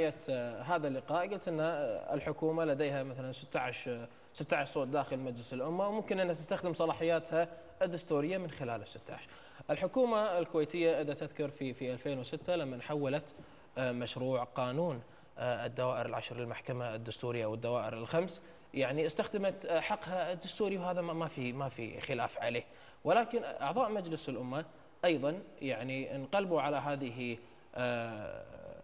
بداية هذا اللقاء قلت أن الحكومة لديها مثلا 16 صوت داخل مجلس الأمة، وممكن أنها تستخدم صلاحياتها الدستورية من خلال ال 16. الحكومة الكويتية إذا تذكر في 2006 لما حولت مشروع قانون الدوائر العشر للمحكمة الدستورية والدوائر الخمس، يعني استخدمت حقها الدستوري، وهذا ما في خلاف عليه. ولكن أعضاء مجلس الأمة أيضا يعني انقلبوا على هذه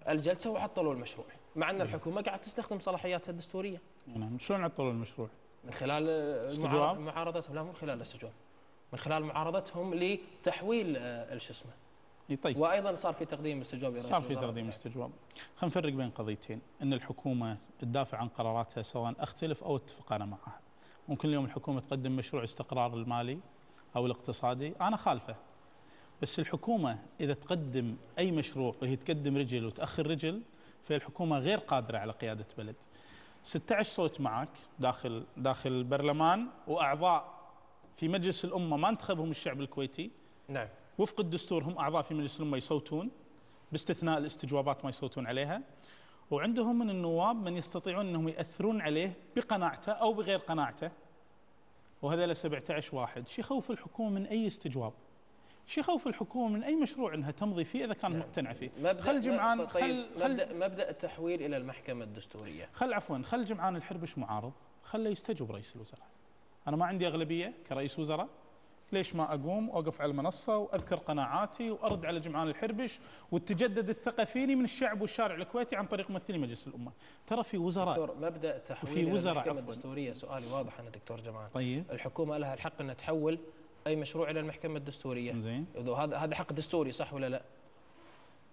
الجلسة وعطلوا المشروع، مع أن الحكومة قاعد تستخدم صلاحياتها الدستورية. نعم. شلون عطلوا المشروع؟ من خلال معارضتهم، لا مو من خلال الاستجواب، من خلال معارضتهم لتحويل شو اسمه. طيب. وايضا صار في تقديم استجواب لرئيس الوزراء. صار في تقديم استجواب. خلينا نفرق بين قضيتين، ان الحكومه تدافع عن قراراتها سواء اختلف او اتفق انا معها. ممكن اليوم الحكومه تقدم مشروع استقرار المالي او الاقتصادي، انا خالفه. بس الحكومه اذا تقدم اي مشروع وهي تقدم رجل وتاخر رجل، فالحكومه غير قادره على قياده بلد. 16 صوت معك داخل البرلمان، واعضاء في مجلس الامه ما انتخبهم الشعب الكويتي. نعم. وفق الدستور هم اعضاء في مجلس الامه يصوتون، باستثناء الاستجوابات ما يصوتون عليها. وعندهم من النواب من يستطيعون انهم ياثرون عليه بقناعته او بغير قناعته. وهذا 17 واحد، شو يخوف الحكومه من اي استجواب؟ شو يخوف الحكومه من اي مشروع انها تمضي فيه اذا كانت مقتنعه فيه؟ خل جمعان مبدا التحويل الى المحكمه الدستوريه. خل جمعان الحربش معارض، خله يستجوب رئيس الوزراء. انا ما عندي اغلبيه كرئيس وزراء، ليش ما اقوم واوقف على المنصه واذكر قناعاتي وارد على جمعان الحربش وتجدد الثقه فيني من الشعب والشارع الكويتي عن طريق ممثلي مجلس الامه. ترى في وزراء دكتور، مبدا تحويل المحكمه الدستوريه، سؤالي واضح انا دكتور جمال. طيب. الحكومه لها الحق انها تحول اي مشروع الى المحكمه الدستوريه. زين. هذا حق دستوري صح ولا لا؟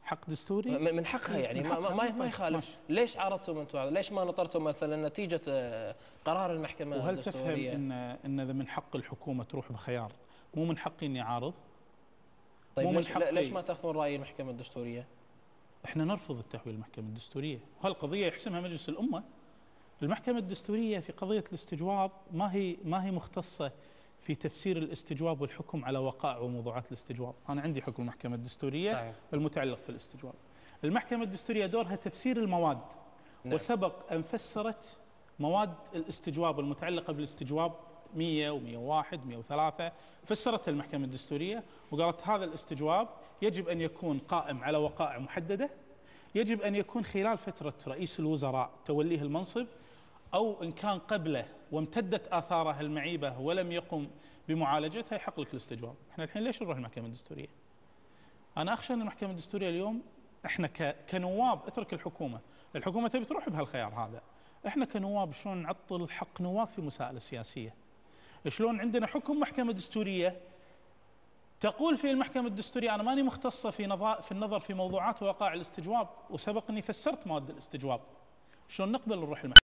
حق دستوري من حقها، يعني ما يخالف. ليش عارضتم انتم؟ ليش ما نطرتم مثلا نتيجه قرار المحكمه الدستوريه؟ وهل تفهم ان اذا من حق الحكومه تروح بخيار، مو من حقي اني اعارض؟ طيب ليش ما تاخذون راي المحكمه الدستوريه؟ احنا نرفض التحويل المحكمه الدستوريه، وهالقضيه يحسمها مجلس الامه. المحكمه الدستوريه في قضيه الاستجواب ما هي مختصه في تفسير الاستجواب والحكم على وقائع وموضوعات الاستجواب. أنا عندي حكم المحكمة الدستورية المتعلق في الاستجواب. المحكمة الدستورية دورها تفسير المواد. نعم. وسبق أن فسرت مواد الاستجواب المتعلقة بالاستجواب 100 و101 103، فسرتها المحكمة الدستورية وقالت هذا الاستجواب يجب أن يكون قائم على وقائع محددة، يجب أن يكون خلال فترة رئيس الوزراء توليه المنصب، أو إن كان قبله وامتدت آثارها المعيبة ولم يقم بمعالجتها يحق لك الاستجواب. احنا الحين ليش نروح المحكمة الدستورية؟ أنا أخشى أن المحكمة الدستورية اليوم احنا كنواب، اترك الحكومة تبي تروح بهالخيار هذا. احنا كنواب شلون نعطل حق نواب في مسائل سياسية؟ شلون عندنا حكم محكمة دستورية تقول في المحكمة الدستورية أنا ماني مختصة في النظر في موضوعات ووقائع الاستجواب، وسبق أني فسرت مواد الاستجواب. شلون نقبل نروح المحكمة؟